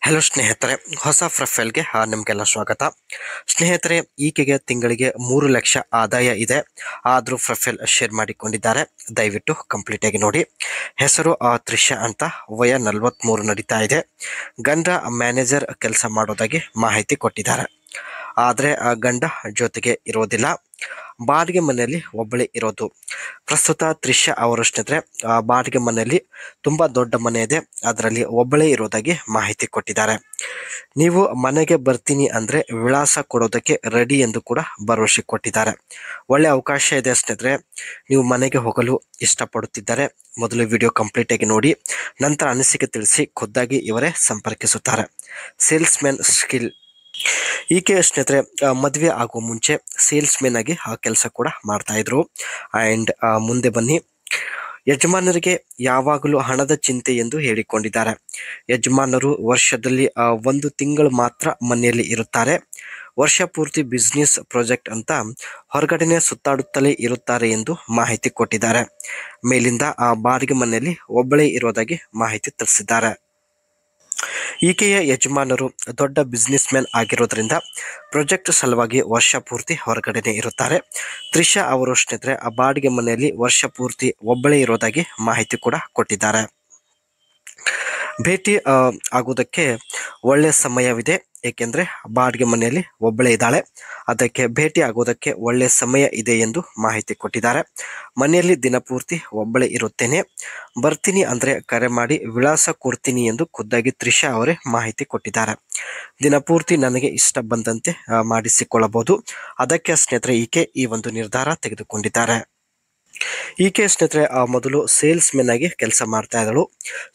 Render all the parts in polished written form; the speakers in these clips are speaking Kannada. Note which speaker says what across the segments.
Speaker 1: ಹಲೋ ಸ್ನೇಹಿತರೆ, ಹೊಸ ಪ್ರೊಫೈಲ್ಗೆ ನಿಮಗೆಲ್ಲ ಸ್ವಾಗತ. ಸ್ನೇಹಿತರೆ, ಈಕೆಗೆ ತಿಂಗಳಿಗೆ 3 ಲಕ್ಷ ಆದಾಯ ಇದೆ. ಆದರೂ ಪ್ರೊಫೈಲ್ ಶೇರ್ ಮಾಡಿಕೊಂಡಿದ್ದಾರೆ. ದಯವಿಟ್ಟು ಕಂಪ್ಲೀಟ್ ಆಗಿ ನೋಡಿ. ಹೆಸರು ತ್ರಿಷಾ ಅಂತ, ವಯ 43 ನಡೀತಾ ಇದೆ. ಗಂಡ ಮ್ಯಾನೇಜರ್ ಕೆಲಸ ಮಾಡೋದಾಗಿ ಮಾಹಿತಿ ಕೊಟ್ಟಿದ್ದಾರೆ. ಆದರೆ ಗಂಡ ಜೊತೆಗೆ ಇರೋದಿಲ್ಲ, ಬಾಡಿಗೆ ಮನೆಯಲ್ಲಿ ಒಬ್ಬಳೇ ಇರೋದು. ಪ್ರಸ್ತುತ ತ್ರಿಷಾ ಅವರು ಸ್ನೇಹಿತರೆ ಬಾಡಿಗೆ ಮನೆಯಲ್ಲಿ ತುಂಬ ದೊಡ್ಡ ಮನೆ ಇದೆ, ಅದರಲ್ಲಿ ಒಬ್ಬಳೇ ಇರೋದಾಗಿ ಮಾಹಿತಿ ಕೊಟ್ಟಿದ್ದಾರೆ. ನೀವು ಮನೆಗೆ ಬರ್ತೀನಿ ಅಂದರೆ ವಿಳಾಸ ಕೊಡೋದಕ್ಕೆ ರೆಡಿ ಎಂದು ಕೂಡ ಭರವಸೆ ಕೊಟ್ಟಿದ್ದಾರೆ. ಒಳ್ಳೆ ಅವಕಾಶ ಇದೆ ಸ್ನೇಹಿತರೆ. ನೀವು ಮನೆಗೆ ಹೋಗಲು ಇಷ್ಟಪಡುತ್ತಿದ್ದರೆ ಮೊದಲು ವಿಡಿಯೋ ಕಂಪ್ಲೀಟ್ ಆಗಿ ನೋಡಿ, ನಂತರ ಅನಿಸಿಕೆ ತಿಳಿಸಿ ಖುದ್ದಾಗಿ ಇವರೇ ಸಂಪರ್ಕಿಸುತ್ತಾರೆ. Sales man skill. ಈಕೆ ಸ್ನೇಹಿತರೆ ಮದುವೆ ಆಗುವ ಮುಂಚೆ ಸೇಲ್ಸ್ ಮ್ಯಾನ್ ಆಗಿ ಕೆಲಸ ಕೂಡ ಮಾಡ್ತಾ ಇದ್ರು. ಆ್ಯಂಡ್ ಮುಂದೆ ಬನ್ನಿ. ಯಜಮಾನರಿಗೆ ಯಾವಾಗಲೂ ಹಣದ ಚಿಂತೆ ಎಂದು ಹೇಳಿಕೊಂಡಿದ್ದಾರೆ. ಯಜಮಾನರು ವರ್ಷದಲ್ಲಿ 1 ತಿಂಗಳು ಮಾತ್ರ ಮನೆಯಲ್ಲಿ ಇರುತ್ತಾರೆ. ವರ್ಷ ಪೂರ್ತಿ ಬಿಸ್ನೆಸ್ ಪ್ರಾಜೆಕ್ಟ್ ಅಂತ ಹೊರಗಡೆನೆ ಸುತ್ತಾಡುತ್ತಲೇ ಇರುತ್ತಾರೆ ಎಂದು ಮಾಹಿತಿ ಕೊಟ್ಟಿದ್ದಾರೆ. ಮೇಲಿಂದ ಬಾಡಿಗೆ ಮನೆಯಲ್ಲಿ ಒಬ್ಬಳೇ ಇರೋದಾಗಿ ಮಾಹಿತಿ ತಿಳಿಸಿದ್ದಾರೆ. ಈಕೆಯ ಯಜಮಾನರು ದೊಡ್ಡ ಬಿಸ್ನೆಸ್ ಮ್ಯಾನ್ ಆಗಿರೋದ್ರಿಂದ ಪ್ರಾಜೆಕ್ಟ್ ಸಲುವಾಗಿ ವರ್ಷ ಪೂರ್ತಿ ಹೊರಗಡೆನೆ ಇರುತ್ತಾರೆ. ತ್ರಿಷಾ ಅವರು ಸ್ನೇಹಿತರೆ ಬಾಡಿಗೆ ಮನೆಯಲ್ಲಿ ವರ್ಷ ಪೂರ್ತಿ ಒಬ್ಬಳೇ ಇರೋದಾಗಿ ಮಾಹಿತಿ ಕೂಡ ಕೊಟ್ಟಿದ್ದಾರೆ. ಭೇಟಿ ಆಗೋದಕ್ಕೆ ಒಳ್ಳೆಯ ಸಮಯವಿದೆ, ಏಕೆಂದರೆ ಬಾಡಿಗೆ ಮನೆಯಲ್ಲಿ ಒಬ್ಬಳೇ ಇದ್ದಾಳೆ. ಅದಕ್ಕೆ ಭೇಟಿ ಆಗೋದಕ್ಕೆ ಒಳ್ಳೆಯ ಸಮಯ ಇದೆ ಎಂದು ಮಾಹಿತಿ ಕೊಟ್ಟಿದ್ದಾರೆ. ಮನೆಯಲ್ಲಿ ದಿನಪೂರ್ತಿ ಒಬ್ಬಳೇ ಇರುತ್ತೇನೆ, ಬರ್ತೀನಿ ಅಂದರೆ ಕರೆ ಮಾಡಿ ವಿಳಾಸ ಕೊಡ್ತೀನಿ ಎಂದು ಖುದ್ದಾಗಿ ತ್ರಿಷಾ ಅವರೇ ಮಾಹಿತಿ ಕೊಟ್ಟಿದ್ದಾರೆ. ದಿನಪೂರ್ತಿ ನನಗೆ ಇಷ್ಟ ಬಂದಂತೆ ಮಾಡಿಸಿಕೊಳ್ಳಬಹುದು. ಅದಕ್ಕೆ ಸ್ನೇಹಿತರೆ ಈಕೆ ಈ ಒಂದು ನಿರ್ಧಾರ ತೆಗೆದುಕೊಂಡಿದ್ದಾರೆ. ಈಕೆ ಸ್ನೇಹಿತರೆ ಮೊದಲು ಸೇಲ್ಸ್ ಮೆನ್ ಆಗಿ ಕೆಲಸ ಮಾಡ್ತಾ ಇದ್ದಳು.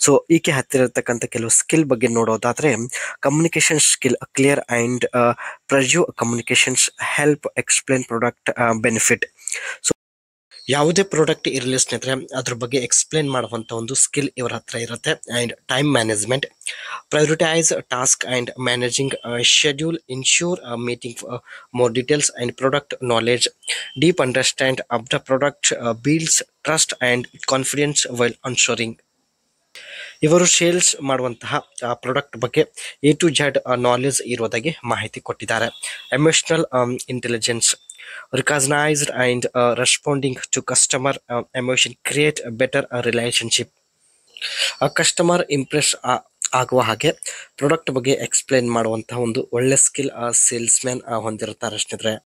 Speaker 1: ಸೊ ಈಕೆ ಹತ್ತಿರ ಇರತಕ್ಕಂಥ ಕೆಲವು ಸ್ಕಿಲ್ ಬಗ್ಗೆ ನೋಡೋದಾದ್ರೆ, communication skill clear and precise communications help explain product benefit. So ಯಾವುದೇ ಪ್ರಾಡಕ್ಟ್ ಇರಲಿ ಸ್ನೇಹಿತರೆ ಅದ್ರ ಬಗ್ಗೆ ಎಕ್ಸ್ಪ್ಲೇನ್ ಮಾಡುವಂಥ ಒಂದು ಸ್ಕಿಲ್ ಇವರ ಹತ್ರ ಇರುತ್ತೆ. And time management, prioritize task and managing schedule, ensure meeting more details and product knowledge, deep understand of the product builds trust and confidence while ensuring. ಇವರು ಸೇಲ್ಸ್ ಮಾಡುವಂತಹ ಪ್ರಾಡಕ್ಟ್ ಬಗ್ಗೆ A to Z ನಾಲೆಜ್ ಇರೋದಾಗಿ ಮಾಹಿತಿ ಕೊಟ್ಟಿದ್ದಾರೆ. Emotional intelligence, recognized and responding to customer emotion create a better relationship. Customer Impress ಆಗುವ ಹಾಗೆ ಪ್ರಾಡಕ್ಟ್ ಬಗ್ಗೆ ಎಕ್ಸ್ಪ್ಲೇನ್ ಮಾಡುವಂತಹ ಒಂದು ಒಳ್ಳೆ ಸ್ಕಿಲ್ ಸೇಲ್ಸ್ ಮ್ಯಾನ್ ಹೊಂದಿರುತ್ತಾರೆ ಸ್ನೇಹಿತರೆ.